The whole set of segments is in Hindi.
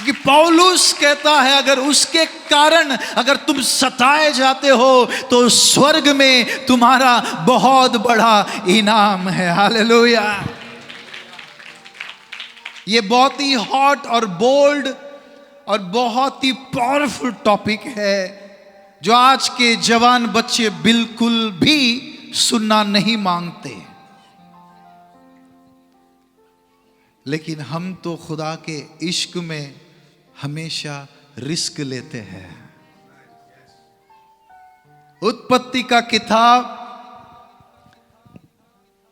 कि पौलुस कहता है अगर उसके कारण अगर तुम सताए जाते हो तो स्वर्ग में तुम्हारा बहुत बड़ा इनाम है। हालेलुया। ये बहुत ही हॉट और बोल्ड और बहुत ही पावरफुल टॉपिक है जो आज के जवान बच्चे बिल्कुल भी सुनना नहीं मांगते, लेकिन हम तो खुदा के इश्क में हमेशा रिस्क लेते हैं। उत्पत्ति का किताब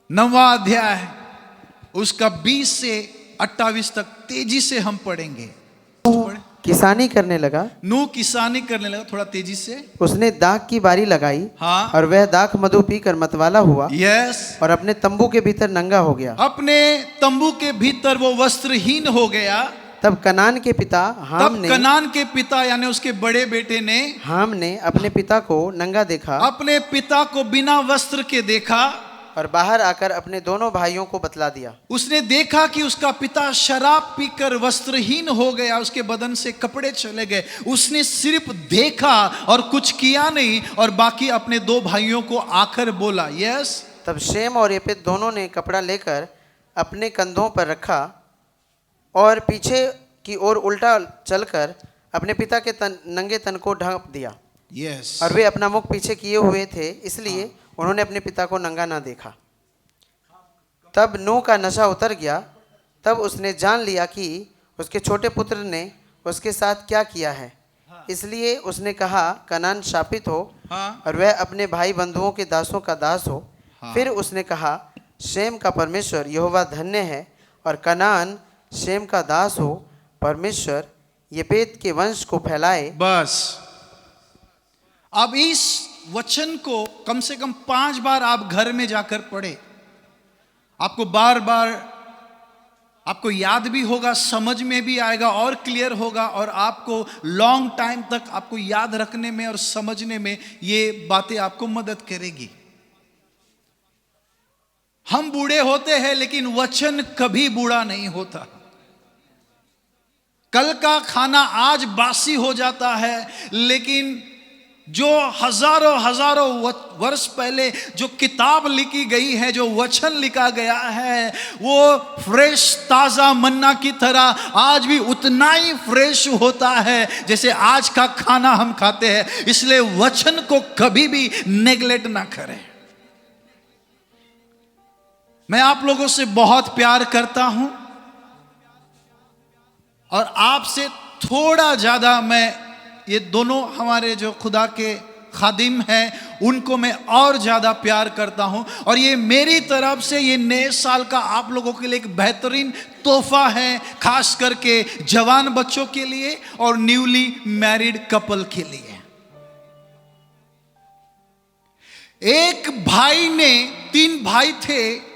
9वां अध्याय उसका 20 से 28 तक तेजी से हम पढ़ेंगे। किसानी करने लगा। नूह किसानी करने लगा, थोड़ा तेजी से। उसने दाख की बारी लगाई, हाँ, और वह दाख मधु पीकर मतवाला हुआ। यस। और अपने तंबू के भीतर नंगा हो गया। अपने तंबू के भीतर वो वस्त्रहीन हो गया। तब कनान के पिता यानी उसके बड़े बेटे ने हाम ने अपने पिता को नंगा देखा, अपने पिता को बिना वस्त्र के देखा और बाहर आकर अपने दोनों भाइयों को बतला दिया। उसने देखा कि उसका पिता शराब पीकर वस्त्रहीन हो गया, उसके बदन से कपड़े चले गए। उसने सिर्फ देखा और कुछ किया नहीं, और बाकी अपने 2 भाइयों को आकर बोला। यस। तब शेम और येपेत दोनों ने कपड़ा लेकर अपने कंधों पर रखा और पीछे की ओर उल्टा चलकर अपने पिता के नंगे तन को ढांप दिया। यस। और वे अपना मुख पीछे किए हुए थे, इसलिए उन्होंने अपने पिता को नंगा ना देखा। तब नूह का नशा उतर गया। तब उसने जान लिया कि उसके छोटे पुत्र ने उसके साथ क्या किया है, इसलिए उसने कहा कनान शापित हो, और वह अपने भाई बंधुओं के दासों का दास हो। फिर उसने कहा शेम का परमेश्वर यहोवा धन्य है, और कनान शेम का दास हो। परमेश्वर येपेत के वंश को फैलाए। बस अब इस वचन को कम से कम 5 बार आप घर में जाकर पढ़े। आपको बार बार आपको याद भी होगा, समझ में भी आएगा और क्लियर होगा, और आपको लॉन्ग टाइम तक आपको याद रखने में और समझने में ये बातें आपको मदद करेगी। हम बूढ़े होते हैं लेकिन वचन कभी बूढ़ा नहीं होता। कल का खाना आज बासी हो जाता है, लेकिन जो हजारों वर्ष पहले जो किताब लिखी गई है, जो वचन लिखा गया है, वो फ्रेश ताजा मन्ना की तरह आज भी उतना ही फ्रेश होता है जैसे आज का खाना हम खाते हैं। इसलिए वचन को कभी भी नेग्लेक्ट ना करें। मैं आप लोगों से बहुत प्यार करता हूं, और आपसे थोड़ा ज्यादा मैं, ये दोनों हमारे जो खुदा के खादिम हैं उनको मैं और ज़्यादा प्यार करता हूं। और ये मेरी तरफ से ये नए साल का आप लोगों के लिए एक बेहतरीन तोहफा है, खास करके जवान बच्चों के लिए और न्यूली मैरिड कपल के लिए। एक भाई ने, 3 भाई थे,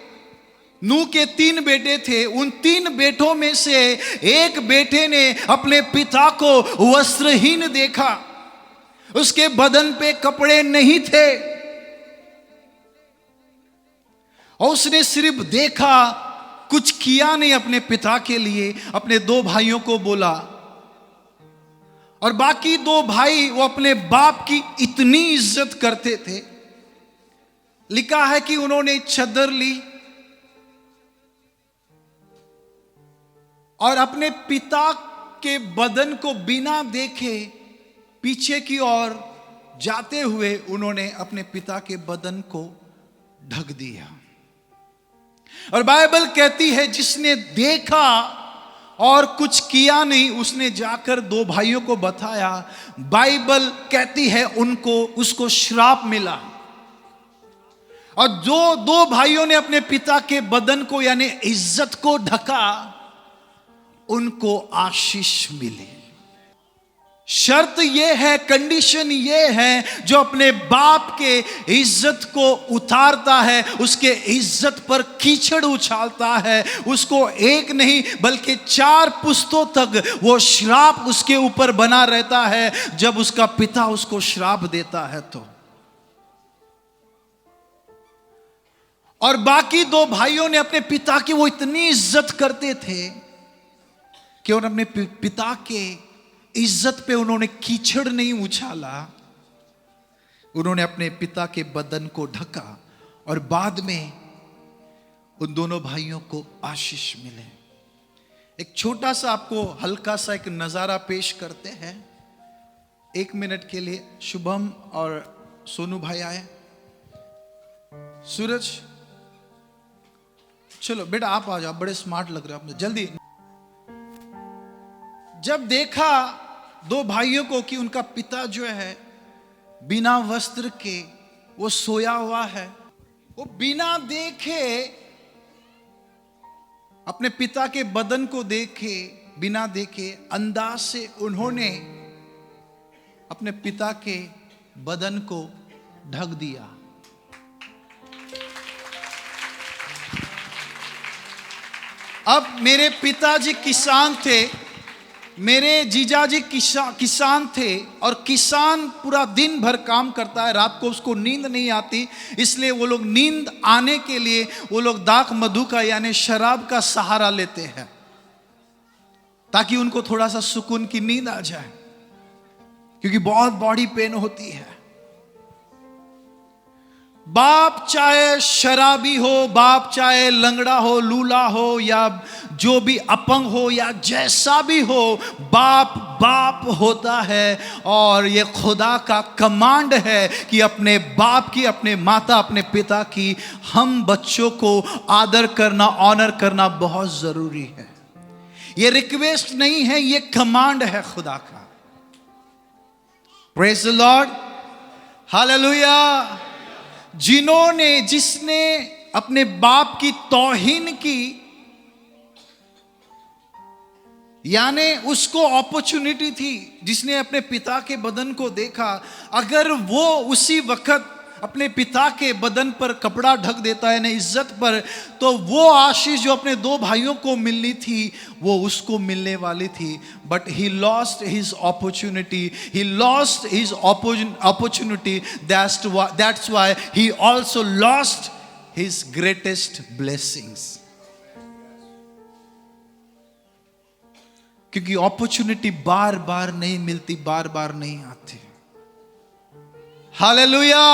नूह के 3 बेटे थे। उन 3 बेटों में से एक बेटे ने अपने पिता को वस्त्रहीन देखा, उसके बदन पे कपड़े नहीं थे, और उसने सिर्फ देखा, कुछ किया नहीं अपने पिता के लिए। अपने 2 भाइयों को बोला, और बाकी 2 भाई वो अपने बाप की इतनी इज्जत करते थे, लिखा है कि उन्होंने चद्दर ली और अपने पिता के बदन को बिना देखे पीछे की ओर जाते हुए उन्होंने अपने पिता के बदन को ढक दिया। और बाइबल कहती है जिसने देखा और कुछ किया नहीं, उसने जाकर 2 भाइयों को बताया। बाइबल कहती है उसको श्राप मिला, और जो 2 भाइयों ने अपने पिता के बदन को यानी इज्जत को ढका, उनको आशीष मिली। शर्त यह है, कंडीशन यह है, जो अपने बाप के इज्जत को उतारता है, उसके इज्जत पर कीचड़ उछालता है, उसको 1 नहीं बल्कि 4 पुश्तों तक वो श्राप उसके ऊपर बना रहता है। जब उसका पिता उसको श्राप देता है तो, और बाकी 2 भाइयों ने अपने पिता की वो इतनी इज्जत करते थे केवल अपने पिता के इज्जत पे उन्होंने कीचड़ नहीं उछाला, उन्होंने अपने पिता के बदन को ढका और बाद में उन दोनों भाइयों को आशीष मिले। एक छोटा सा आपको हल्का सा एक नजारा पेश करते हैं 1 मिनट के लिए। शुभम और सोनू भाई आए। सूरज चलो बेटा आप आ जाओ, बड़े स्मार्ट लग रहे हो आप, जल्दी। जब देखा 2 भाइयों को कि उनका पिता जो है बिना वस्त्र के वो सोया हुआ है, वो बिना देखे अपने पिता के बदन को देखे, बिना देखे अंदाज से उन्होंने अपने पिता के बदन को ढक दिया। अब मेरे पिताजी किसान थे, मेरे जीजाजी किसान थे, और किसान पूरा दिन भर काम करता है, रात को उसको नींद नहीं आती, इसलिए वो लोग नींद आने के लिए वो लोग दाक मधु का यानी शराब का सहारा लेते हैं ताकि उनको थोड़ा सा सुकून की नींद आ जाए, क्योंकि बहुत बॉडी पेन होती है। बाप चाहे शराबी हो, बाप चाहे लंगड़ा हो, लूला हो, या जो भी अपंग हो, या जैसा भी हो, बाप बाप होता है। और ये खुदा का कमांड है कि अपने बाप की, अपने माता, अपने पिता की हम बच्चों को आदर करना, ऑनर करना बहुत जरूरी है। ये रिक्वेस्ट नहीं है, ये कमांड है खुदा का। Praise the Lord, hallelujah. जिसने अपने बाप की तौहीन की, यानी उसको अपॉर्चुनिटी थी, जिसने अपने पिता के बदन को देखा, अगर वो उसी वक्त अपने पिता के बदन पर कपड़ा ढक देता है ना, इज्जत पर, तो वो आशीष जो अपने 2 भाइयों को मिलनी थी वो उसको मिलने वाली थी। But he lost his opportunity, he lost his opportunity, that's why he also lost his greatest blessings. क्योंकि अपॉर्चुनिटी बार बार नहीं मिलती, बार बार नहीं आती। हालेलुया।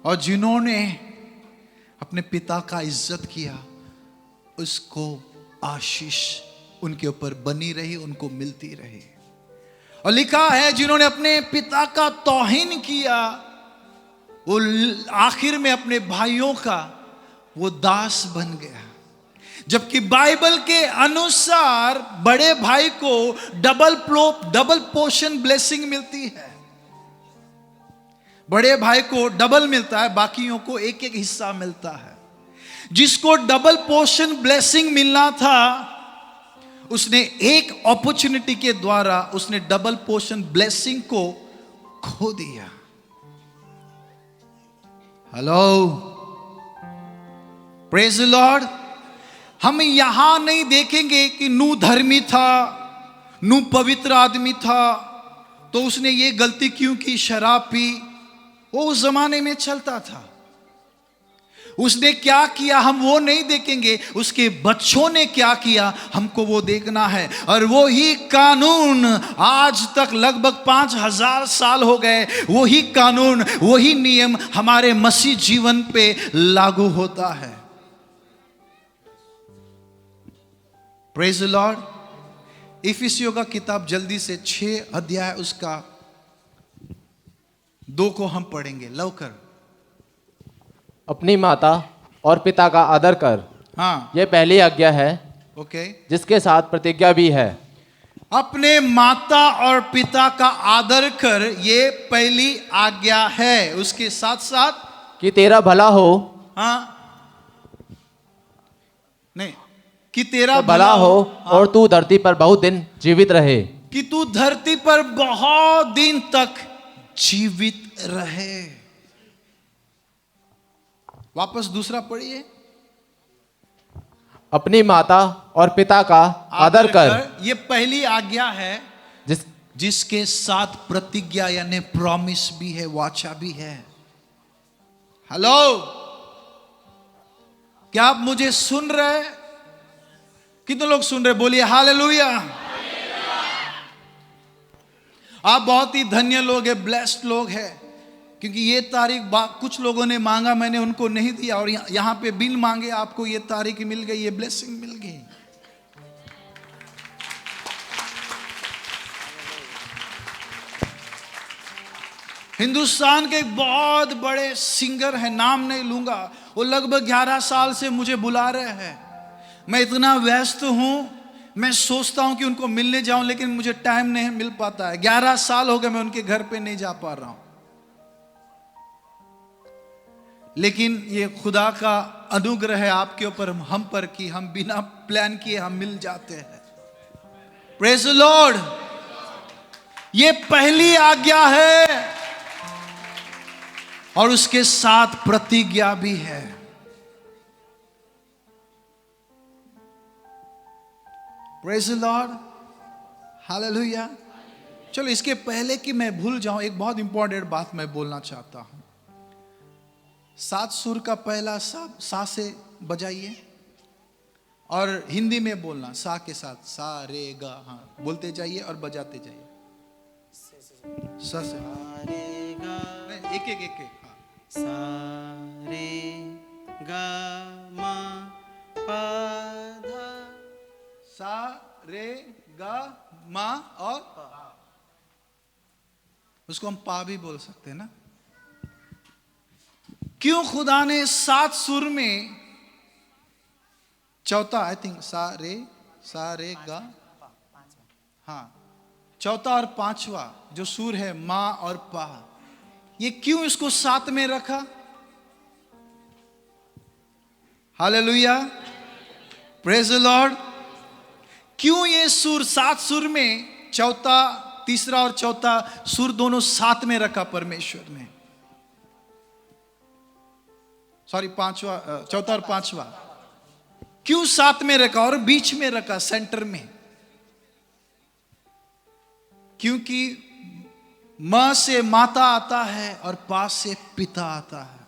और जिन्होंने अपने पिता का इज्जत किया, उसको आशीष उनके ऊपर बनी रही, उनको मिलती रही। और लिखा है जिन्होंने अपने पिता का तौहीन किया, वो आखिर में अपने भाइयों का वो दास बन गया। जबकि बाइबल के अनुसार बड़े भाई को डबल पोर्शन ब्लेसिंग मिलती है। बड़े भाई को डबल मिलता है, बाकियों को एक एक हिस्सा मिलता है। जिसको डबल पोर्शन ब्लेसिंग मिलना था, उसने एक अपॉर्चुनिटी के द्वारा उसने डबल पोर्शन ब्लेसिंग को खो दिया। Hello, praise the Lord. हम यहां नहीं देखेंगे कि नू धर्मी था, नू पवित्र आदमी था, तो उसने ये गलती क्यों की, शराब पी। वो उस जमाने में चलता था। उसने क्या किया हम वो नहीं देखेंगे, उसके बच्चों ने क्या किया हमको वो देखना है। और वो ही कानून आज तक लगभग 5000 साल हो गए, वही कानून, वही नियम हमारे मसीह जीवन पे लागू होता है। Praise the Lord. इफिसियों का किताब जल्दी से 6 अध्याय उसका 2 को हम पढ़ेंगे, लवकर। अपनी माता और पिता का आदर कर, हाँ, यह पहली आज्ञा है, ओके। जिसके साथ प्रतिज्ञा भी है। अपने माता और पिता का आदर कर, ये पहली आज्ञा है। उसके साथ साथ कि तेरा भला हो, हाँ, नहीं, कि तेरा भला हो हाँ, और तू धरती पर बहुत दिन जीवित रहे। कि तू धरती पर बहुत दिन तक जीवित रहे। वापस दूसरा पढ़िए। अपनी माता और पिता का आदर कर, ये पहली आज्ञा है, जिसके साथ प्रतिज्ञा यानी प्रॉमिस भी है, वाचा भी है। हेलो, क्या आप मुझे सुन रहे हैं? कितने लोग सुन रहे? बोलिए हालेलुया। आप बहुत ही धन्य लोग हैं, ब्लेस्ड लोग हैं, क्योंकि ये तारीख कुछ लोगों ने मांगा, मैंने उनको नहीं दिया, और यहां पे बिन मांगे आपको ये तारीख मिल गई, ये ब्लेसिंग मिल गई। हिंदुस्तान के एक बहुत बड़े सिंगर हैं, नाम नहीं लूंगा, वो लगभग 11 साल से मुझे बुला रहे हैं। मैं इतना व्यस्त हूं, मैं सोचता हूं कि उनको मिलने जाऊं, लेकिन मुझे टाइम नहीं मिल पाता है। 11 साल हो गए मैं उनके घर पे नहीं जा पा रहा हूं, लेकिन ये खुदा का अनुग्रह है आपके ऊपर, हम पर, कि हम बिना प्लान किए हम मिल जाते हैं। Praise the Lord. ये पहली आज्ञा है और उसके साथ प्रतिज्ञा भी है। Praise the Lord, hallelujah. चलो, इसके पहले कि मैं भूल जाऊं, एक बहुत इंपॉर्टेंट बात मैं बोलना चाहता हूं। 7 सुर का पहला सा से बजाइए, और हिंदी में बोलना सा के साथ, सा रे गा, हाँ बोलते जाइए और बजाते जाइए। सा से एक एक एक एक, हाँ। सा रे गा मा पा धा। सा रे गा मा और पा, उसको हम पा भी बोल सकते हैं ना। क्यों खुदा ने 7 सुर में चौथा, आई थिंक सा रे गा, हाँ चौथा और पांचवा जो सुर है मा और पा, ये क्यों इसको 7 में रखा? Hallelujah, praise the Lord. क्यों ये सुर 7 सुर में, चौथा, तीसरा और चौथा सुर दोनों 7 में रखा परमेश्वर ने? सॉरी, पांचवा, चौथा और पांचवा क्यों 7 में रखा और बीच में रखा, सेंटर में? क्योंकि मां से माता आता है और पा से पिता आता है।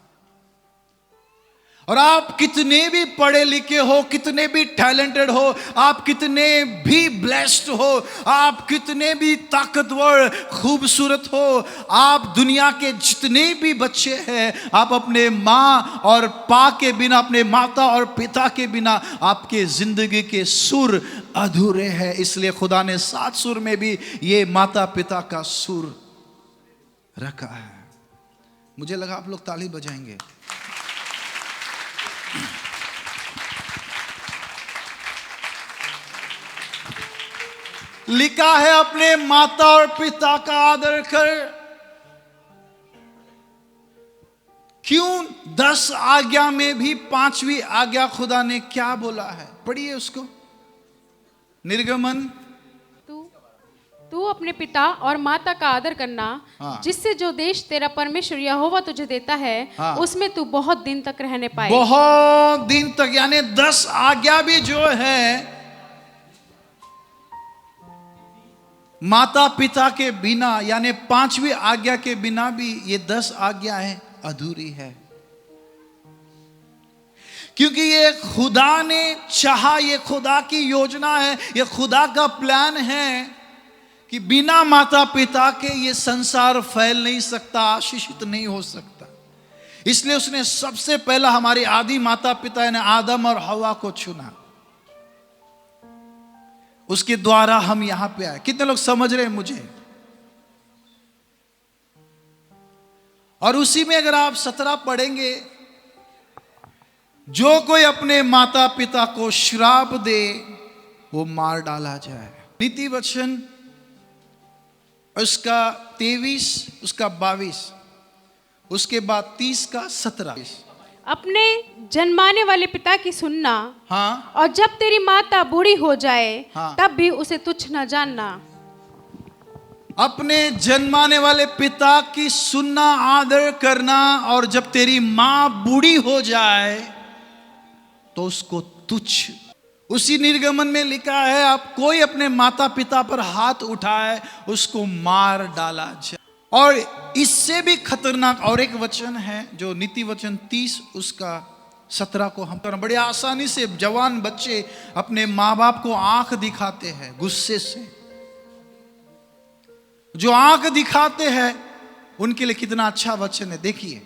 और आप कितने भी पढ़े लिखे हो, कितने भी टैलेंटेड हो, आप कितने भी ब्लेस्ड हो, आप कितने भी ताकतवर खूबसूरत हो, आप दुनिया के जितने भी बच्चे हैं, आप अपने माँ और पा के बिना, अपने माता और पिता के बिना आपके जिंदगी के सुर अधूरे हैं। इसलिए खुदा ने 7 सुर में भी ये माता पिता का सुर रखा है। मुझे लगा आप लोग ताली बजाएंगे। लिखा है अपने माता और पिता का आदर कर। क्यों 10 आज्ञा में भी 5वीं आज्ञा खुदा ने क्या बोला है? पढ़िए उसको, निर्गमन। तू अपने पिता और माता का आदर करना, हाँ। जिससे जो देश तेरा परमेश्वर यहोवा तुझे देता है, हाँ। उसमें तू बहुत दिन तक रहने पाए। बहुत दिन तक, यानी 10 आज्ञा भी जो है माता पिता के बिना, यानी 5वीं आज्ञा के बिना भी ये 10 आज्ञाएं अधूरी है। क्योंकि ये खुदा ने चाहा, ये खुदा की योजना है, ये खुदा का प्लान है कि बिना माता पिता के ये संसार फैल नहीं सकता, आशीषित नहीं हो सकता। इसलिए उसने सबसे पहला हमारे आदि माता पिता ने आदम और हवा को चुना, उसके द्वारा हम यहां पे आए। कितने लोग समझ रहे हैं मुझे? और उसी में अगर आप 17 पढ़ेंगे, जो कोई अपने माता पिता को श्राप दे वो मार डाला जाए। नीति वचन उसका 23, उसका 22, उसके बाद 30 का 17। अपने जन्माने वाले पिता की सुनना, हाँ, और जब तेरी माता बूढ़ी हो जाए, हाँ। तब भी उसे तुच्छ न जानना। अपने जन्माने वाले पिता की सुनना, आदर करना, और जब तेरी मां बूढ़ी हो जाए तो उसको तुच्छ। उसी निर्गमन में लिखा है, आप कोई अपने माता पिता पर हाथ उठाए उसको मार डाला जाए। और इससे भी खतरनाक और एक वचन है जो नीति वचन 30 उसका 17 को हम बड़े आसानी से जवान बच्चे अपने माँ बाप को आंख दिखाते हैं गुस्से से। जो आंख दिखाते हैं उनके लिए कितना अच्छा वचन है, देखिए।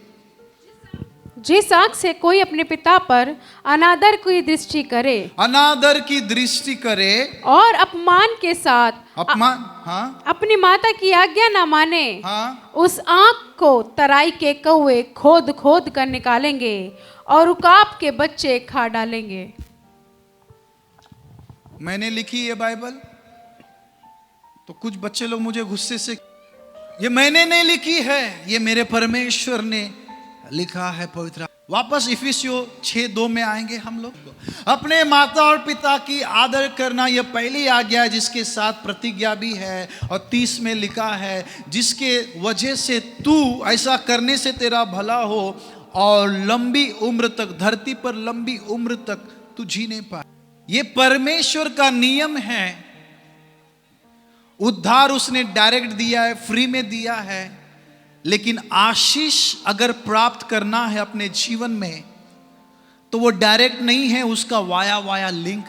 जिस आंख से कोई अपने पिता पर अनादर की दृष्टि करे, अनादर की दृष्टि करे और अपमान के साथ अपमान, हाँ अपनी माता की आज्ञा न माने, हाँ, उस आंख को तराई के कौवे खोद खोद कर निकालेंगे और उकाब के बच्चे खा डालेंगे। मैंने लिखी ये बाइबल तो कुछ बच्चे लोग मुझे गुस्से से, ये मैंने नहीं लिखी है, ये मेरे परमेश्वर ने लिखा है पवित्र। वापस इफिसियों 6:2 में आएंगे हम लोग। अपने माता और पिता की आदर करना यह पहली आज्ञा है, जिसके साथ प्रतिज्ञा भी है। और 30 में लिखा है, जिसके वजह से तू ऐसा करने से तेरा भला हो और लंबी उम्र तक, धरती पर लंबी उम्र तक तू जीने पाए। ये परमेश्वर का नियम है। उद्धार उसने डायरेक्ट दिया है, फ्री में दिया है। लेकिन आशीष अगर प्राप्त करना है अपने जीवन में तो वो डायरेक्ट नहीं है, उसका वाया वाया लिंक।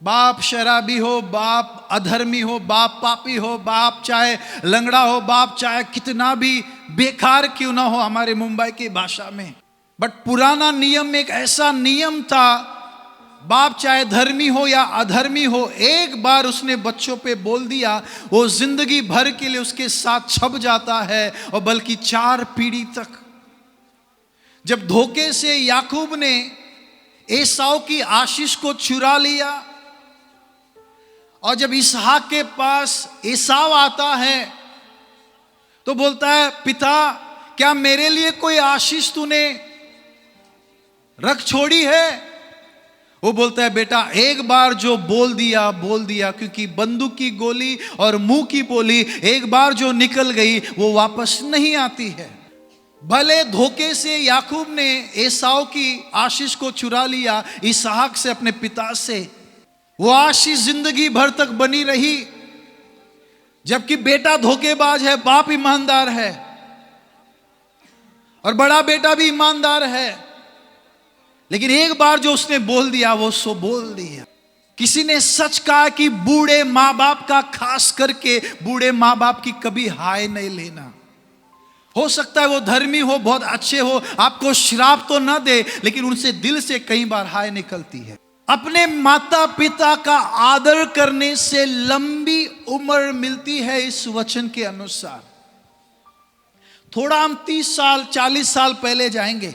बाप शराबी हो, बाप अधर्मी हो, बाप पापी हो, बाप चाहे लंगड़ा हो, बाप चाहे कितना भी बेकार क्यों ना हो हमारे मुंबई की भाषा में, बट पुराना नियम में एक ऐसा नियम था, बाप चाहे धर्मी हो या अधर्मी हो, एक बार उसने बच्चों पे बोल दिया वो जिंदगी भर के लिए उसके साथ छप जाता है, और बल्कि 4 पीढ़ी तक। जब धोखे से याकूब ने एसाव की आशीष को चुरा लिया, और जब इसहाक के पास एसाव आता है तो बोलता है, पिता क्या मेरे लिए कोई आशीष तूने रख छोड़ी है? वो बोलता है, बेटा एक बार जो बोल दिया, क्योंकि बंदूक की गोली और मुंह की बोली एक बार जो निकल गई वो वापस नहीं आती है। भले धोखे से याकूब ने एसाव की आशीष को चुरा लिया इसहाक से, अपने पिता से, वो आशीष जिंदगी भर तक बनी रही। जबकि बेटा धोखेबाज है, बाप ईमानदार है और बड़ा बेटा भी ईमानदार है, लेकिन एक बार जो उसने बोल दिया वो सो बोल दिया। किसी ने सच कहा कि बूढ़े माँ बाप का, खास करके बूढ़े माँ बाप की कभी हाय नहीं लेना। हो सकता है वो धर्मी हो, बहुत अच्छे हो, आपको श्राप तो ना दे, लेकिन उनसे दिल से कई बार हाय निकलती है। अपने माता पिता का आदर करने से लंबी उम्र मिलती है इस वचन के अनुसार। थोड़ा हम 30 साल 40 साल पहले जाएंगे।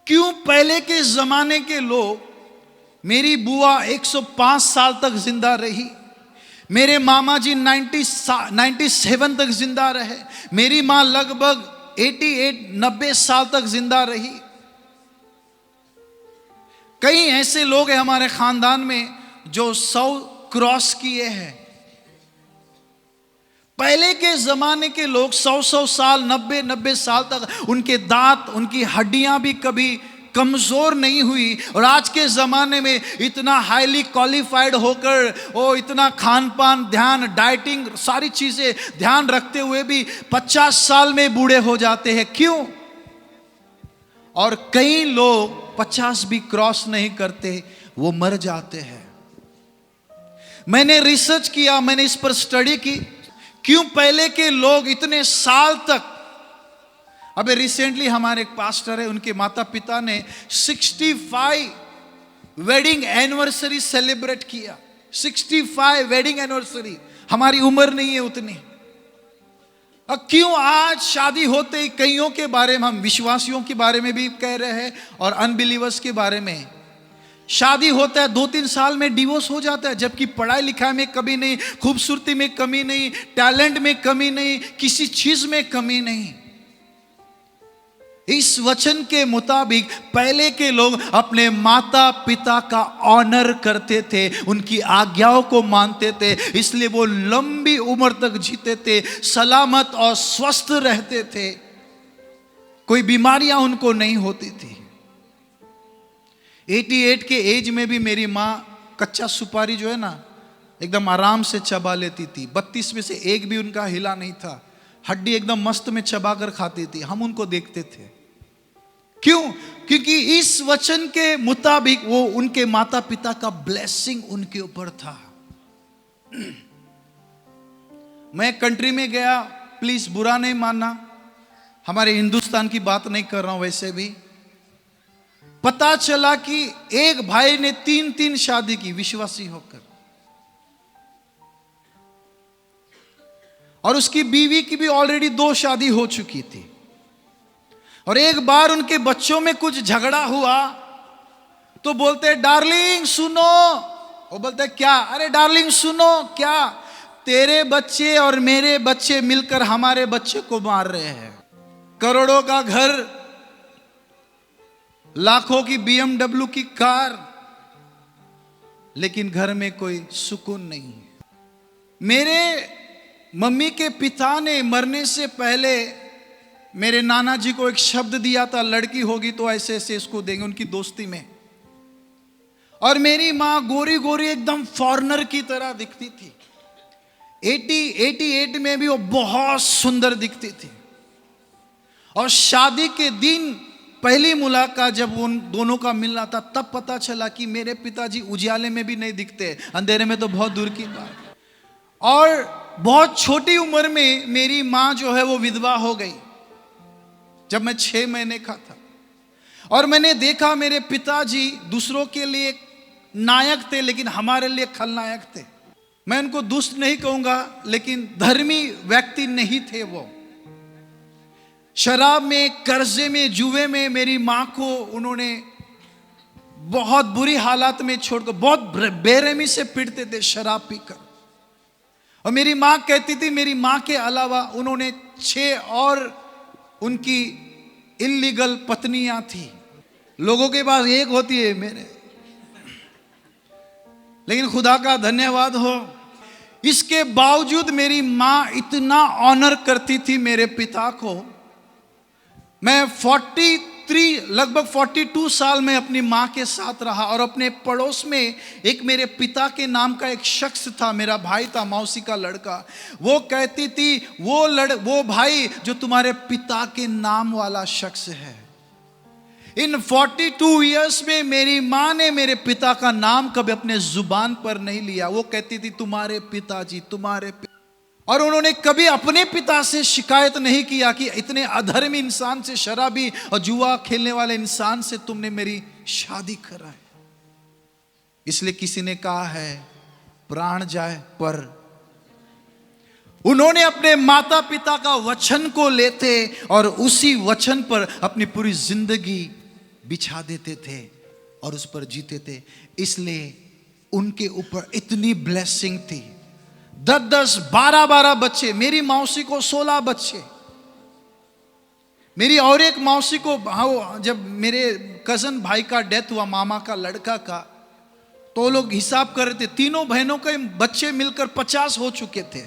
क्यों पहले के जमाने के लोग, मेरी बुआ 105 साल तक जिंदा रही, मेरे मामा जी 97 तक जिंदा रहे, मेरी माँ लगभग 88-90 साल तक जिंदा रही। कई ऐसे लोग हैं हमारे खानदान में जो 100 क्रॉस किए हैं। पहले के जमाने के लोग 100 साल 90 साल तक उनके दांत, उनकी हड्डियां भी कभी कमजोर नहीं हुई। और आज के जमाने में इतना हाईली क्वालिफाइड होकर वो इतना खान पान ध्यान, डाइटिंग, सारी चीजें ध्यान रखते हुए भी 50 साल में बूढ़े हो जाते हैं। क्यों? और कई लोग 50 भी क्रॉस नहीं करते, वो मर जाते हैं। मैंने रिसर्च किया, मैंने इस पर स्टडी की, क्यों पहले के लोग इतने साल तक। अबे रिसेंटली हमारे एक पास्टर है, उनके माता पिता ने 65 वेडिंग एनिवर्सरी सेलिब्रेट किया। 65 वेडिंग एनिवर्सरी, हमारी उम्र नहीं है उतनी। अब क्यों आज शादी होते ही कईयों के बारे में, हम विश्वासियों के बारे में भी कह रहे हैं और अनबिलीवर्स के बारे में, शादी होता है 2-3 साल में डिवोर्स हो जाता है, जबकि पढ़ाई लिखाई में कमी नहीं, खूबसूरती में कमी नहीं, टैलेंट में कमी नहीं, किसी चीज में कमी नहीं। इस वचन के मुताबिक पहले के लोग अपने माता पिता का ऑनर करते थे, उनकी आज्ञाओं को मानते थे, इसलिए वो लंबी उम्र तक जीते थे, सलामत और स्वस्थ रहते थे, कोई बीमारियां उनको नहीं होती थी। 88 के एज में भी मेरी माँ कच्चा सुपारी जो है ना एकदम आराम से चबा लेती थी। 32 में से एक भी उनका हिला नहीं था, हड्डी एकदम मस्त में चबा कर खाती थी, हम उनको देखते थे। क्यों? क्योंकि इस वचन के मुताबिक वो उनके माता पिता का ब्लेसिंग उनके ऊपर था। मैं कंट्री में गया, प्लीज बुरा नहीं मानना, हमारे हिंदुस्तान की बात नहीं कर रहा हूं, वैसे भी पता चला कि एक भाई ने 3 शादी की विश्वासी होकर, और उसकी बीवी की भी ऑलरेडी 2 शादी हो चुकी थी। और एक बार उनके बच्चों में कुछ झगड़ा हुआ तो बोलते डार्लिंग सुनो, वो बोलते क्या? अरे डार्लिंग सुनो, क्या तेरे बच्चे और मेरे बच्चे मिलकर हमारे बच्चे को मार रहे हैं। करोड़ों का घर, लाखों की BMW की कार, लेकिन घर में कोई सुकून नहीं है। मेरे मम्मी के पिता ने मरने से पहले मेरे नाना जी को एक शब्द दिया था, लड़की होगी तो ऐसे ऐसे इसको देंगे, उनकी दोस्ती में। और मेरी मां गोरी गोरी एकदम फॉरेनर की तरह दिखती थी। 88 में भी वो बहुत सुंदर दिखती थी। और शादी के दिन पहली मुलाकात जब उन दोनों का मिलना था, तब पता चला कि मेरे पिताजी उजाले में भी नहीं दिखते, अंधेरे में तो बहुत दूर की बात। और बहुत छोटी उम्र में मेरी मां जो है वो विधवा हो गई जब मैं 6 महीने का था। और मैंने देखा मेरे पिताजी दूसरों के लिए नायक थे, लेकिन हमारे लिए खलनायक थे। मैं उनको दुष्ट नहीं कहूंगा, लेकिन धर्मी व्यक्ति नहीं थे वो। शराब में, कर्जे में, जुए में मेरी मां को उन्होंने बहुत बुरी हालात में छोड़कर बहुत बेरहमी से पीटते थे शराब पीकर। और मेरी मां कहती थी, मेरी मां के अलावा उन्होंने 6 और उनकी इल्लीगल पत्नियां थी। लोगों के पास एक होती है मेरे, लेकिन खुदा का धन्यवाद हो, इसके बावजूद मेरी मां इतना ऑनर करती थी मेरे पिता को। मैं 43 लगभग 42 साल में अपनी मां के साथ रहा। और अपने पड़ोस में एक मेरे पिता के नाम का एक शख्स था, मेरा भाई था, मौसी का लड़का। वो कहती थी वो भाई जो तुम्हारे पिता के नाम वाला शख्स है। इन 42 इयर्स में मेरी मां ने मेरे पिता का नाम कभी अपने जुबान पर नहीं लिया। वो कहती थी तुम्हारे पिताजी, तुम्हारे और उन्होंने कभी अपने पिता से शिकायत नहीं किया कि इतने अधर्मी इंसान से, शराबी और जुआ खेलने वाले इंसान से तुमने मेरी शादी कराई। इसलिए किसी ने कहा है प्राण जाए पर उन्होंने अपने माता पिता का वचन को लेते और उसी वचन पर अपनी पूरी जिंदगी बिछा देते थे और उस पर जीते थे। इसलिए उनके ऊपर इतनी ब्लेसिंग थी। 10-10, 12-12 बच्चे। मेरी मौसी को 16 बच्चे। मेरी और एक मौसी को, जब मेरे कजन भाई का डेथ हुआ, मामा का लड़का का, तो लोग हिसाब कर रहे थे, तीनों बहनों के बच्चे मिलकर 50 हो चुके थे।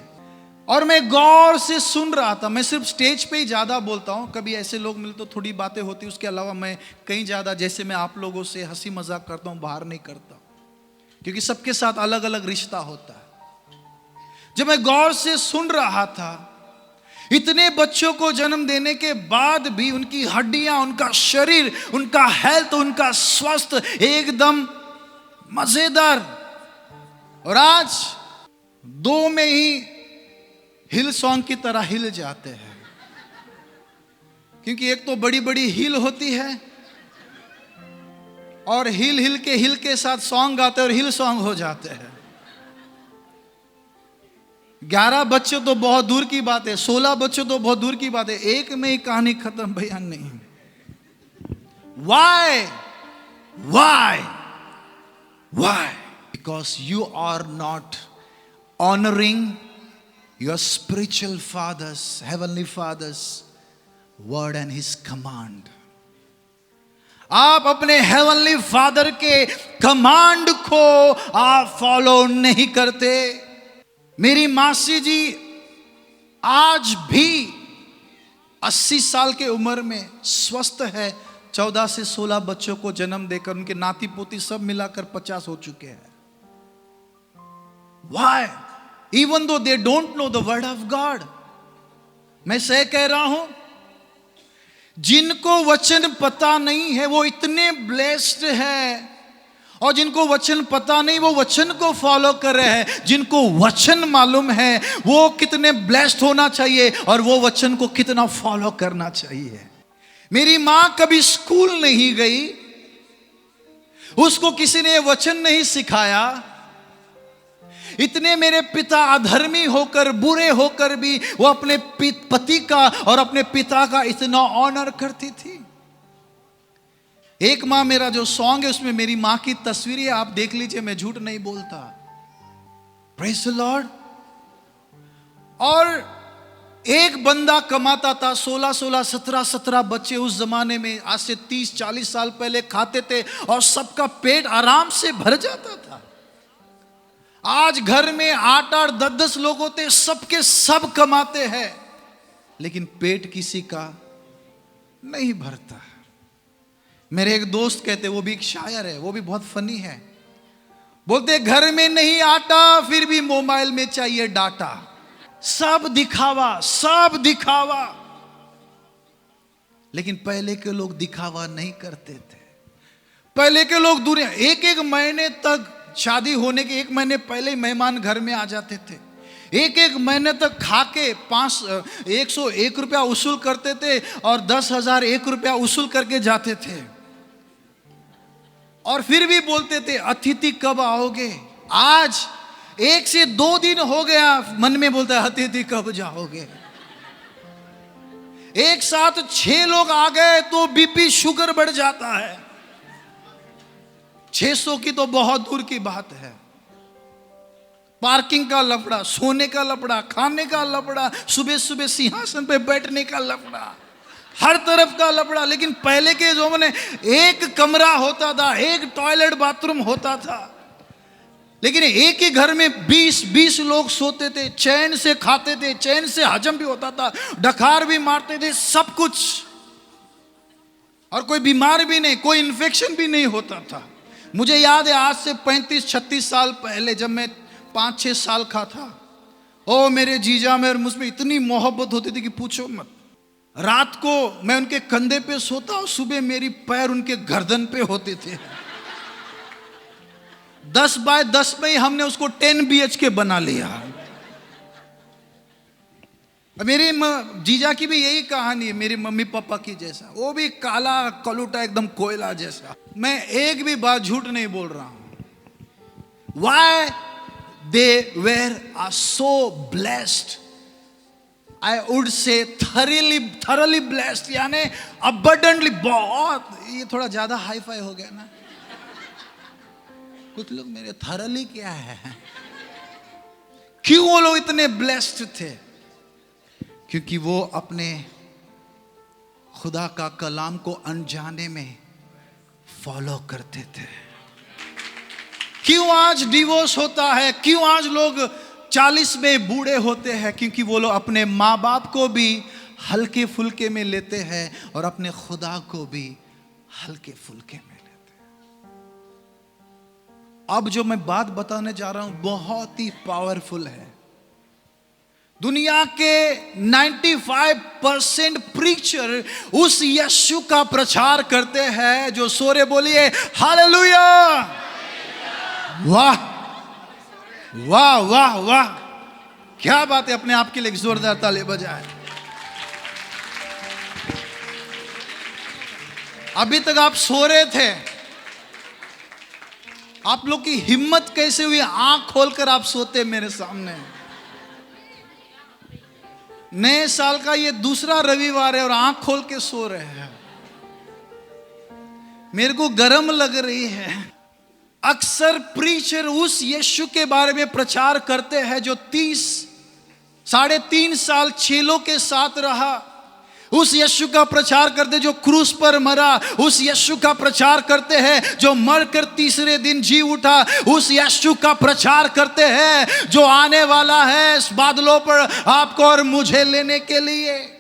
और मैं गौर से सुन रहा था। मैं सिर्फ स्टेज पे ही ज्यादा बोलता हूँ, कभी ऐसे लोग मिलते तो थोड़ी बातें होती, उसके अलावा मैं कहीं ज्यादा, जैसे मैं आप लोगों से हंसी मजाक करता हूँ, बाहर नहीं करता, क्योंकि सबके साथ अलग अलग रिश्ता होता है। जब मैं गौर से सुन रहा था, इतने बच्चों को जन्म देने के बाद भी उनकी हड्डियां, उनका शरीर, उनका हेल्थ, उनका स्वास्थ्य एकदम मजेदार। और आज 2 में ही हिल सॉन्ग की तरह हिल जाते हैं, क्योंकि एक तो बड़ी बड़ी हिल होती है और हिल के साथ सॉन्ग गाते हैं और हिल सॉन्ग हो जाते हैं। 11 बच्चे तो बहुत दूर की बात है, 16 बच्चे तो बहुत दूर की बात है, एक में ही कहानी खत्म भैया नहीं। Why? Because you are not honoring your spiritual fathers, heavenly fathers word and his command. आप अपने हेवनली फादर के कमांड को आप फॉलो नहीं करते। मेरी मासी जी आज भी 80 साल के उम्र में स्वस्थ है, 14 से 16 बच्चों को जन्म देकर उनके नाती पोती सब मिलाकर 50 हो चुके हैं। Why? Even though they don't know the word of God. मैं सही कह रहा हूं, जिनको वचन पता नहीं है वो इतने ब्लेस्ड है, और जिनको वचन पता नहीं वो वचन को फॉलो कर रहे हैं। जिनको वचन मालूम है वो कितने ब्लेस्ड होना चाहिए और वो वचन को कितना फॉलो करना चाहिए। मेरी मां कभी स्कूल नहीं गई, उसको किसी ने वचन नहीं सिखाया। इतने मेरे पिता अधर्मी होकर, बुरे होकर भी वो अपने पति का और अपने पिता का इतना ऑनर करती थी। एक मां मेरा जो सॉन्ग है उसमें मेरी मां की तस्वीरें आप देख लीजिए, मैं झूठ नहीं बोलता। Praise the Lord. और एक बंदा कमाता था 16-16, 17-17 बच्चे उस जमाने में, आज से 30-40 साल पहले खाते थे और सबका पेट आराम से भर जाता था। आज घर में 8-8, 10-10 लोग होते, सबके सब कमाते हैं लेकिन पेट किसी का नहीं भरता। मेरे एक दोस्त कहते, वो भी एक शायर है, वो भी बहुत फनी है, बोलते घर में नहीं आटा फिर भी मोबाइल में चाहिए डाटा। सब दिखावा, सब दिखावा। लेकिन पहले के लोग दिखावा नहीं करते थे। पहले के लोग दुनिया एक महीने तक, शादी होने के 1 महीने पहले ही मेहमान घर में आ जाते थे। एक महीने तक खा के 101 रुपया वसूल करते थे और 10,001 रुपया वसूल करके जाते थे। और फिर भी बोलते थे अतिथि कब आओगे। आज 1 से 2 दिन हो गया, मन में बोलता है अतिथि कब जाओगे। एक साथ 6 लोग आ गए तो बीपी शुगर बढ़ जाता है। 600 की तो बहुत दूर की बात है। पार्किंग का लफड़ा, सोने का लफड़ा, खाने का लफड़ा, सुबह सुबह सिंहासन पे बैठने का लफड़ा, हर तरफ का लफड़ा। लेकिन पहले के ज़माने में एक कमरा होता था, एक टॉयलेट बाथरूम होता था, लेकिन एक ही घर में 20-20 लोग सोते थे, चैन से खाते थे, चैन से हजम भी होता था, डकार भी मारते थे, सब कुछ। और कोई बीमार भी नहीं, कोई इन्फेक्शन भी नहीं होता था। मुझे याद है आज से 35-36 साल पहले जब मैं 5-6 साल का था, ओ मेरे जीजा में और मुझमें इतनी मोहब्बत होती थी कि पूछो मत। रात को मैं उनके कंधे पे सोता और सुबह मेरी पैर उनके गर्दन पे होते थे। 10 बाय 10 में ही हमने उसको 10 BHK बना लिया। मेरे जीजा की भी यही कहानी है, मेरे मम्मी पापा की जैसा। वो भी काला कलूटा, एकदम कोयला जैसा। मैं एक भी बात झूठ नहीं बोल रहा हूं। Why they were so blessed, I would say thoroughly blessed, यानी abundantly, बहुत, ये थोड़ा ज्यादा हाई फाई हो गया ना। कुछ लोग मेरे thoroughly क्या है, क्यों वो लोग इतने blessed थे? क्योंकि वो अपने खुदा का कलाम को अनजाने में फॉलो करते थे। क्यों आज डिवोर्स होता है, क्यों आज लोग 40 में बूढ़े होते हैं? क्योंकि वो लोग अपने माँ बाप को भी हल्के फुल्के में लेते हैं और अपने खुदा को भी हल्के फुल्के में लेते हैं। अब जो मैं बात बताने जा रहा हूं बहुत ही पावरफुल है। दुनिया के 95% प्रीचर उस यीशु का प्रचार करते हैं जो सोरे बोलिए हालेलुया। वाह वाह वाह वाह, क्या बात है। अपने आप के लिए जोरदार ताली बजाएं। अभी तक आप सो रहे थे, आप लोग की हिम्मत कैसे हुई आंख खोलकर आप सोते मेरे सामने? नए साल का ये दूसरा रविवार है और आंख खोल के सो रहे हैं। मेरे को गर्म लग रही है। अक्सर प्रीचर उस यीशु के बारे में प्रचार करते हैं जो 3.5 साल चेलों के साथ रहा। उस यीशु का प्रचार करते जो क्रूस पर मरा। उस यीशु का प्रचार करते हैं जो मरकर तीसरे दिन जी उठा। उस यीशु का प्रचार करते हैं जो आने वाला है इस बादलों पर आपको और मुझे लेने के लिए।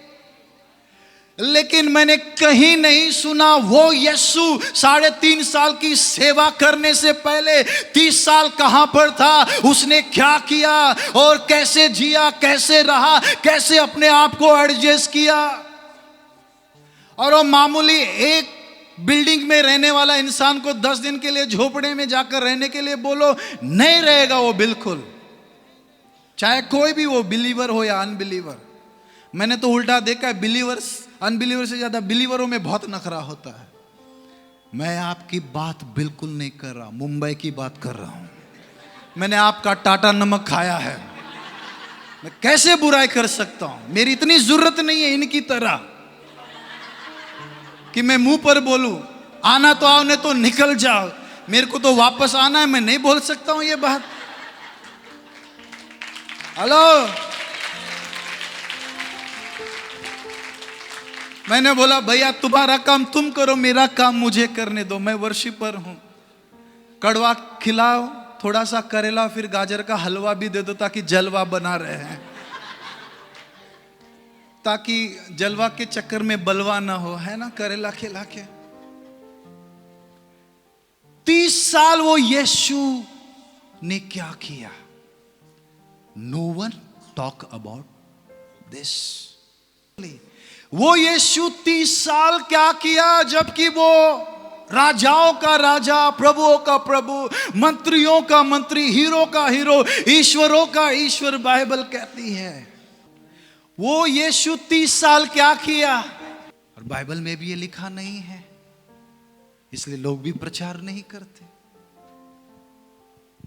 लेकिन मैंने कहीं नहीं सुना वो यीशु 3.5 साल की सेवा करने से पहले 30 साल कहां पर था, उसने क्या किया और कैसे जिया, कैसे रहा, कैसे अपने आप को एडजस्ट किया। और वो मामूली एक बिल्डिंग में रहने वाला इंसान को 10 दिन के लिए झोपड़े में जाकर रहने के लिए बोलो, नहीं रहेगा वो बिल्कुल, चाहे कोई भी वो बिलीवर हो या अनबिलीवर। मैंने तो उल्टा देखा है, बिलीवर्स अनबिलीवर से ज्यादा बिलीवरों में बहुत नखरा होता है। मैं आपकी बात बिल्कुल नहीं कर रहा, मुंबई की बात कर रहा हूं। मैंने आपका टाटा नमक खाया है, मैं कैसे बुराई कर सकता हूं? मेरी इतनी जरूरत नहीं है इनकी तरह कि मैं मुंह पर बोलूं, आना तो आओ नहीं तो निकल जाओ, मेरे को तो वापस आना है। मैं नहीं बोल सकता हूं ये बात। हेलो, मैंने बोला भैया तुम्हारा काम तुम करो, मेरा काम मुझे करने दो, मैं वर्शिपर हूं। कड़वा खिलाओ, थोड़ा सा करेला फिर गाजर का हलवा भी दे दो ताकि जलवा बना रहे हैं, ताकि जलवा के चक्कर में बलवा ना हो, है ना, करेला खिला के। 30 साल वो यीशु ने क्या किया? No one talk about this. वो यीशु 30 साल क्या किया, जबकि वो राजाओं का राजा, प्रभुओं का प्रभु, मंत्रियों का मंत्री, हीरो का हीरो, ईश्वरों का ईश्वर, बाइबल कहती है। वो यीशु 30 साल क्या किया? और बाइबल में भी ये लिखा नहीं है, इसलिए लोग भी प्रचार नहीं करते।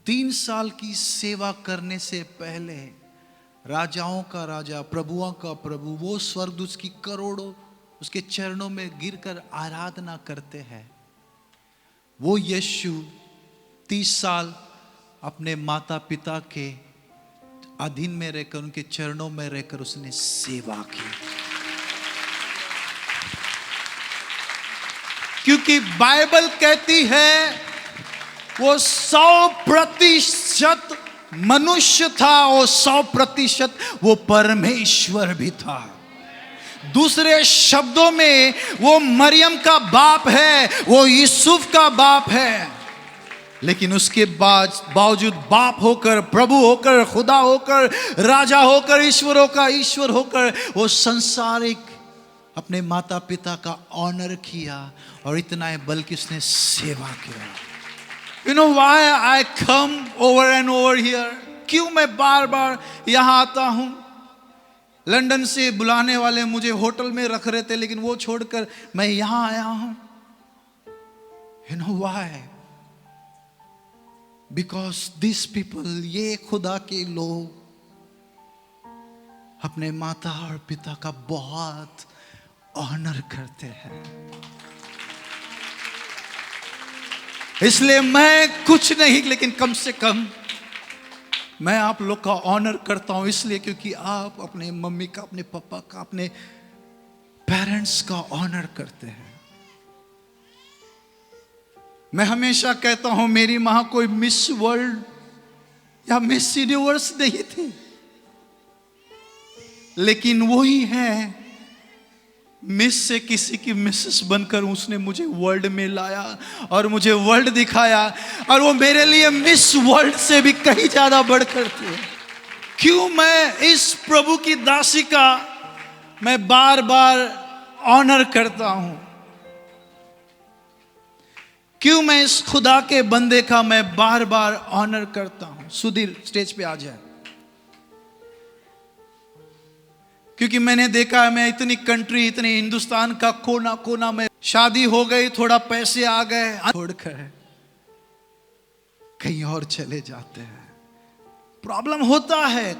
3 साल की सेवा करने से पहले राजाओं का राजा, प्रभुओं का प्रभु, वो स्वर्गदूत की करोड़ों उसके चरणों में गिरकर आराधना करते हैं। वो यीशु 30 साल अपने माता पिता के अधीन में रहकर, उनके चरणों में रहकर उसने सेवा की। क्योंकि बाइबल कहती है वो 100% मनुष्य था, वो 100% वो परमेश्वर भी था। दूसरे शब्दों में वो मरियम का बाप है, वो यूसुफ का बाप है, लेकिन उसके बावजूद बाप होकर, प्रभु होकर, खुदा होकर, राजा होकर, ईश्वरों का ईश्वर होकर, वो संसारिक अपने माता पिता का ऑनर किया। और इतना है बल्कि उसने सेवा किया। You know why I come over and over here? क्यों मैं बार बार यहाँ आता हूँ? लंदन से बुलाने वाले मुझे होटल में रख रहे थे, लेकिन वो छोड़कर मैं यहाँ आया हूँ। You know why? Because these people, ये खुदा के लोग अपने माता और पिता का बहुत ऑनर करते हैं। इसलिए मैं कुछ नहीं, लेकिन कम से कम मैं आप लोग का ऑनर करता हूं, इसलिए क्योंकि आप अपने मम्मी का, अपने पापा का, अपने पेरेंट्स का ऑनर करते हैं। मैं हमेशा कहता हूं मेरी मां कोई मिस वर्ल्ड या मिस यूनिवर्स नहीं थी, लेकिन वही है मिस से किसी की मिसेस बनकर उसने मुझे वर्ल्ड में लाया और मुझे वर्ल्ड दिखाया, और वो मेरे लिए मिस वर्ल्ड से भी कहीं ज्यादा बढ़कर थी। क्यों मैं इस प्रभु की दासी का मैं बार बार ऑनर करता हूं? क्यों मैं इस खुदा के बंदे का मैं बार बार ऑनर करता हूं? सुधीर स्टेज पे आ जाए। क्योंकि मैंने देखा है, मैं इतनी कंट्री, इतने हिंदुस्तान का कोना कोना में शादी हो गई, थोड़ा पैसे आ गए, छोड़कर कहीं और चले जाते हैं। प्रॉब्लम होता है।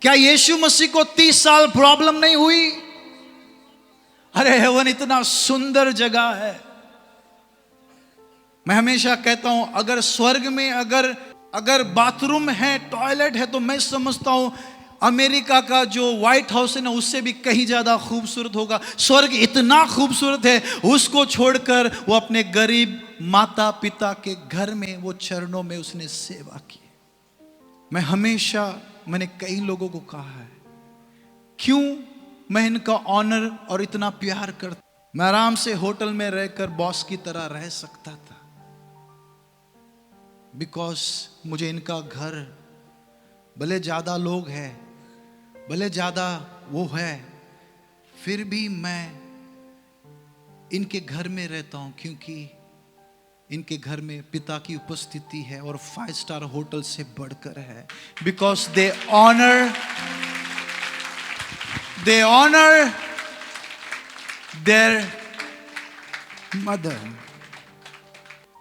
क्या यीशु मसीह को 30 साल प्रॉब्लम नहीं हुई? अरे हेवन इतना सुंदर जगह है। मैं हमेशा कहता हूं अगर स्वर्ग में अगर बाथरूम है, टॉयलेट है, तो मैं समझता हूं अमेरिका का जो व्हाइट हाउस है ना, उससे भी कहीं ज्यादा खूबसूरत होगा। स्वर्ग इतना खूबसूरत है, उसको छोड़कर वो अपने गरीब माता पिता के घर में, वो चरणों में उसने सेवा की। मैंने कई लोगों को कहा है, क्यों मैं इनका ऑनर और इतना प्यार करता। मैं आराम से होटल में रहकर बॉस की तरह रह सकता था, बिकॉज मुझे इनका घर, भले ज्यादा लोग हैं, भले ज्यादा वो है, फिर भी मैं इनके घर में रहता हूं क्योंकि इनके घर में पिता की उपस्थिति है और 5 स्टार होटल से बढ़कर है। Because they honour their mother.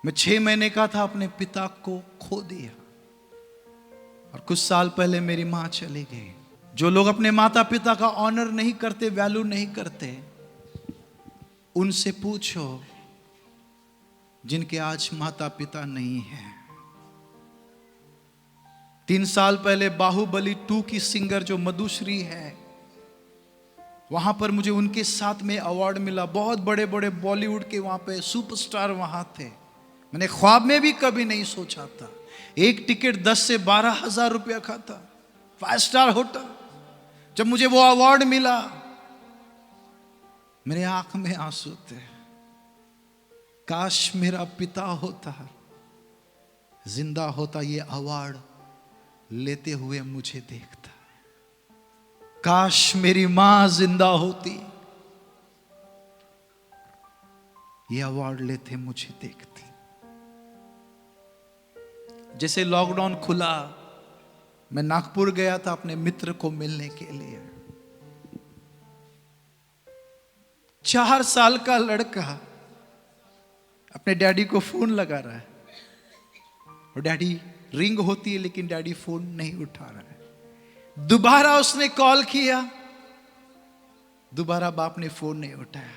मैं 6 महीने का था, अपने पिता को खो दिया और कुछ साल पहले मेरी मां चली गई। जो लोग अपने माता पिता का ऑनर नहीं करते, वैल्यू नहीं करते, उनसे पूछो जिनके आज माता पिता नहीं है। 3 साल पहले बाहुबली 2 की सिंगर जो मधुश्री है, वहां पर मुझे उनके साथ में अवार्ड मिला। बहुत बड़े बड़े बॉलीवुड के वहां पे सुपरस्टार वहां थे। मैंने ख्वाब में भी कभी नहीं सोचा था। एक टिकट 10 से 12 हजार रुपया का था, 5 स्टार होटल। जब मुझे वो अवार्ड मिला, मेरे आंख में आंसू थे। काश मेरा पिता होता, जिंदा होता, ये अवार्ड लेते हुए मुझे देखता। काश मेरी मां जिंदा होती, ये अवार्ड लेते मुझे देखते। जैसे लॉकडाउन खुला, मैं नागपुर गया था अपने मित्र को मिलने के लिए। 4 साल का लड़का अपने डैडी को फोन लगा रहा है और डैडी रिंग होती है लेकिन डैडी फोन नहीं उठा रहा है। दोबारा उसने कॉल किया, दोबारा बाप ने फोन नहीं उठाया।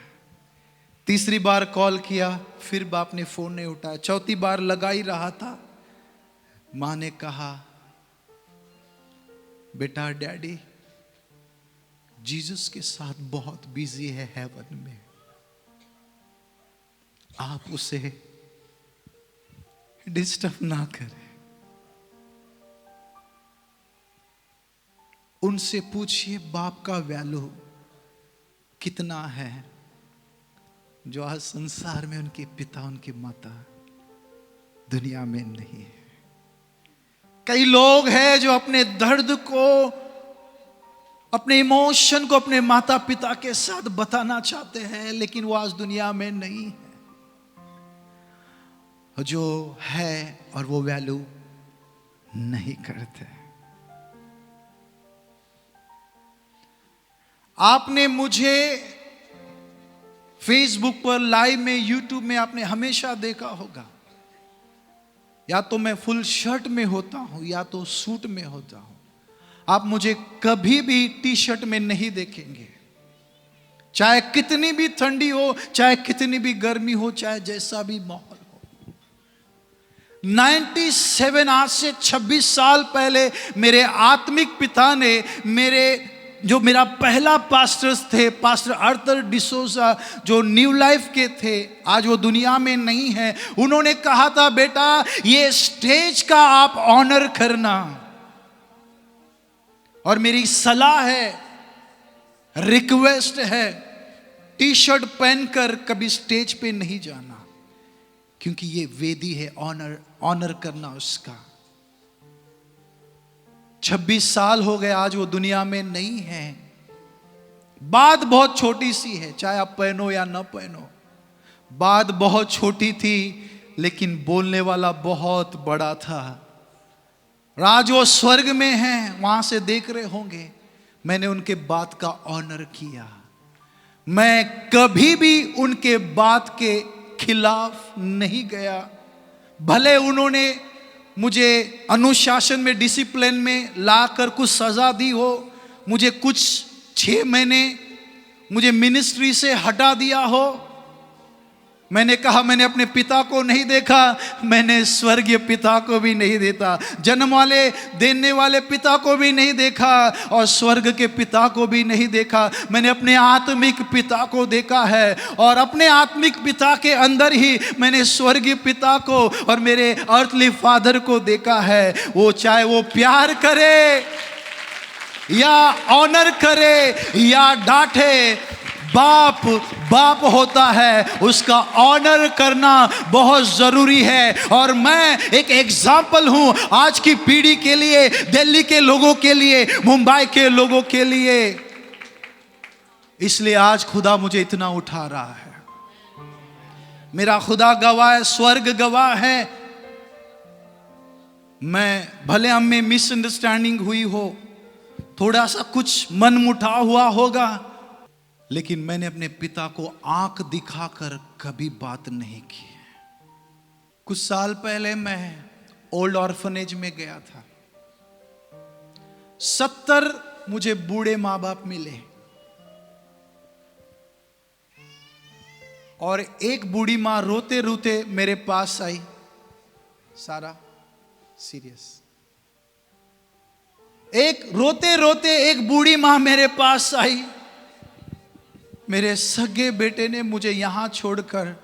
तीसरी बार कॉल किया, फिर बाप ने फोन नहीं उठाया। चौथी बार लगा ही रहा था, मां ने कहा, बेटा डैडी जीसस के साथ बहुत बिजी है हेवन में, आप उसे डिस्टर्ब ना करें। उनसे पूछिए बाप का वैल्यू कितना है, जो आज संसार में उनके पिता उनकी माता दुनिया में नहीं है। कई लोग हैं जो अपने दर्द को, अपने इमोशन को अपने माता पिता के साथ बताना चाहते हैं, लेकिन वो आज दुनिया में नहीं है। जो है और वो वैल्यू नहीं करते। आपने मुझे फेसबुक पर लाइव में, यूट्यूब में आपने हमेशा देखा होगा, या तो मैं फुल शर्ट में होता हूं या तो सूट में होता हूं। आप मुझे कभी भी टी शर्ट में नहीं देखेंगे। चाहे कितनी भी ठंडी हो, चाहे कितनी भी गर्मी हो, चाहे जैसा भी माहौल हो। 97 आज से 26 साल पहले मेरे आत्मिक पिता ने जो मेरा पहला पास्टर्स थे, पास्टर आर्थर डिसोजा, जो न्यू लाइफ के थे, आज वो दुनिया में नहीं है। उन्होंने कहा था, बेटा ये स्टेज का आप ऑनर करना, और मेरी सलाह है, रिक्वेस्ट है, टी शर्ट पहनकर कभी स्टेज पे नहीं जाना, क्योंकि ये वेदी है ऑनर करना उसका। 26 साल हो गए, आज वो दुनिया में नहीं है। बात बहुत छोटी सी है, चाहे आप पहनो या ना पहनो। बात बहुत छोटी थी, लेकिन बोलने वाला बहुत बड़ा था। आज वो स्वर्ग में हैं, वहां से देख रहे होंगे। मैंने उनके बात का ऑनर किया। मैं कभी भी उनके बात के खिलाफ नहीं गया। भले उन्होंने मुझे अनुशासन में, डिसिप्लिन में लाकर कुछ सजा दी हो, मुझे कुछ 6 महीने मुझे मिनिस्ट्री से हटा दिया हो। मैंने कहा मैंने अपने पिता को नहीं देखा, मैंने स्वर्गीय पिता को भी नहीं देखा, जन्म वाले देने वाले पिता को भी नहीं देखा, और स्वर्ग के पिता को भी नहीं देखा। मैंने अपने आत्मिक पिता को देखा है, और अपने आत्मिक पिता के अंदर ही मैंने स्वर्गीय पिता को और मेरे अर्थली फादर को देखा है। वो चाहे वो प्यार करे या ऑनर करे या डांटे, बाप होता है, उसका ऑनर करना बहुत जरूरी है। और मैं एक एग्जाम्पल हूं आज की पीढ़ी के लिए, दिल्ली के लोगों के लिए, मुंबई के लोगों के लिए। इसलिए आज खुदा मुझे इतना उठा रहा है। मेरा खुदा गवाह है, स्वर्ग गवाह है। मैं भले हम में मिसअंडरस्टैंडिंग हुई हो, थोड़ा सा कुछ मन मुटाव हुआ होगा, लेकिन मैंने अपने पिता को आंख दिखाकर कभी बात नहीं की। कुछ साल पहले मैं ओल्ड ऑर्फनेज में गया था। 70 मुझे बूढ़े मां बाप मिले और एक बूढ़ी मां रोते रोते मेरे पास आई। सारा सीरियस। एक रोते रोते एक बूढ़ी मां मेरे पास आई। मेरे सगे बेटे ने मुझे यहां छोड़कर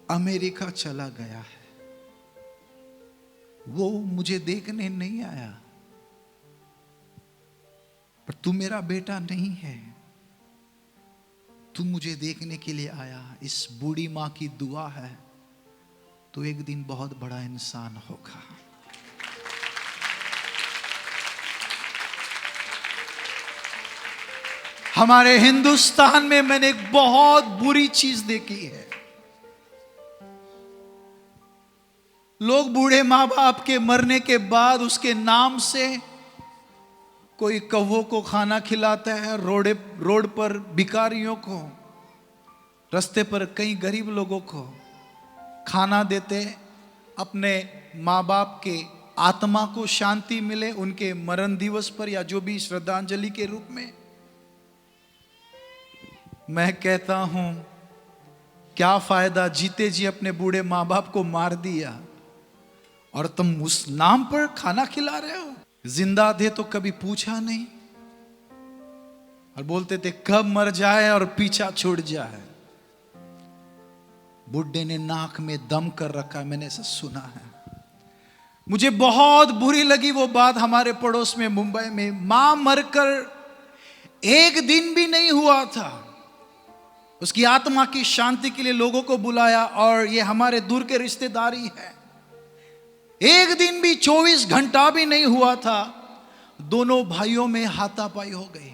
अमेरिका चला गया है। वो मुझे देखने नहीं आया, पर तू मेरा बेटा नहीं है, तू मुझे देखने के लिए आया। इस बूढ़ी मां की दुआ है, तो एक दिन बहुत बड़ा इंसान होगा। हमारे हिंदुस्तान में मैंने एक बहुत बुरी चीज देखी है। लोग बूढ़े मां बाप के मरने के बाद उसके नाम से कोई कौवों को खाना खिलाता है, रोड पर भिखारियों को, रास्ते पर कई गरीब लोगों को खाना देते। अपने माँ बाप के आत्मा को शांति मिले उनके मरण दिवस पर, या जो भी श्रद्धांजलि के रूप में। मैं कहता हूं, क्या फायदा, जीते जी अपने बूढ़े माँ बाप को मार दिया और तुम उस नाम पर खाना खिला रहे हो। जिंदा थे तो कभी पूछा नहीं, और बोलते थे कब मर जाए और पीछा छूट जाए। बुड्ढे ने नाक में दम कर रखा, मैंने ऐसा सुना है। मुझे बहुत बुरी लगी वो बात। हमारे पड़ोस में मुंबई में मां मरकर एक दिन भी नहीं हुआ था, उसकी आत्मा की शांति के लिए लोगों को बुलाया, और ये हमारे दूर के रिश्तेदारी है। एक दिन भी 24 घंटा भी नहीं हुआ था, दोनों भाइयों में हाथापाई हो गई।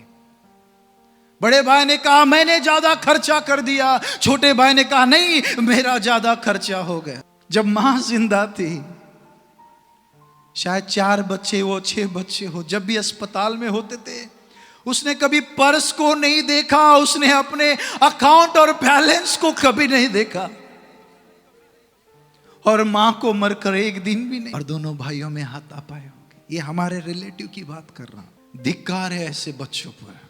बड़े भाई ने कहा मैंने ज्यादा खर्चा कर दिया, छोटे भाई ने कहा नहीं मेरा ज्यादा खर्चा हो गया। जब मां जिंदा थी, शायद 4 बच्चे हो 6 बच्चे हो, जब भी अस्पताल में होते थे उसने कभी पर्स को नहीं देखा, उसने अपने अकाउंट और बैलेंस को कभी नहीं देखा, और मां को मरकर एक दिन भी नहीं, और दोनों भाइयों में हाथापाई हो गई। ये हमारे रिलेटिव की बात कर रहा हूं। धिक्कार है ऐसे बच्चों पर।